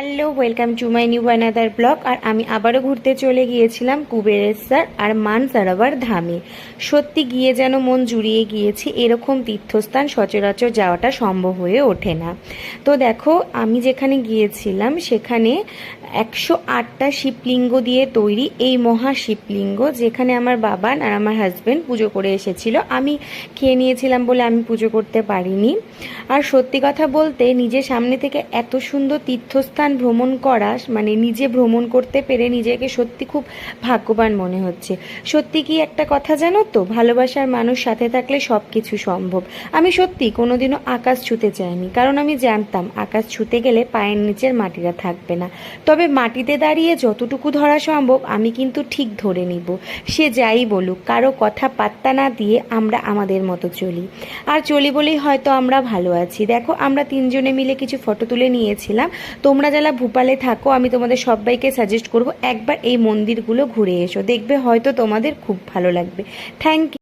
Hello, welcome to my new another blog. আর আমি আবারও ঘুরতে চলে গিয়েছিলাম কুবেরেশ্বর আর মানসরোবর ধামে। সত্যি গিয়ে যেন মন জুড়িয়ে গিয়েছি। এরকম তীর্থস্থান সচরাচর যাওয়াটা সম্ভব হয়ে ওঠে না। তো দেখো, আমি যেখানে গিয়েছিলাম সেখানে 108টা শিবলিঙ্গ দিয়ে তৈরি এই মহা শিবলিঙ্গ, যেখানে আমার বাবা আর আমার হাজব্যান্ড পুজো করে এসেছিল। আমি খেয়ে নিয়েছিলাম বলে আমি পুজো করতে পারিনি। আর সত্যি কথা বলতে, নিজের সামনে থেকে এত সুন্দর তীর্থস্থান ভ্রমণ করা, মানে নিজে ভ্রমণ করতে পেরে নিজেকে সত্যি খুব ভাগ্যবান মনে হচ্ছে। সত্যি কি একটা কথা জানো তো, ভালোবাসার মানুষ সাথে থাকলে সব কিছু সম্ভব। আমি সত্যি কোনোদিনও আকাশ ছুতে চাইনি, কারণ আমি জানতাম আকাশ ছুতে গেলে পায়ের নিচের মাটিটা থাকবে না। তবে মাটিতে দাঁড়িয়ে যতটুকু ধরা সম্ভব আমি কিন্তু ঠিক ধরে নিব। সে যাই বলুক, কারো কথা পাত্তা না দিয়ে আমরা আমাদের মতো চলি। আর চলি বলেই হয়তো আমরা ভালো আছি। দেখো, আমরা তিনজনে মিলে কিছু ফটো তুলে নিয়েছিলাম। তোমরা যারা ভোপালে থাকো, আমি তোমাদের সবাইকে সাজেস্ট করব একবার এই মন্দিরগুলো ঘুরে এসো, দেখবে হয়তো তোমাদের খুব ভালো লাগবে। Thank you.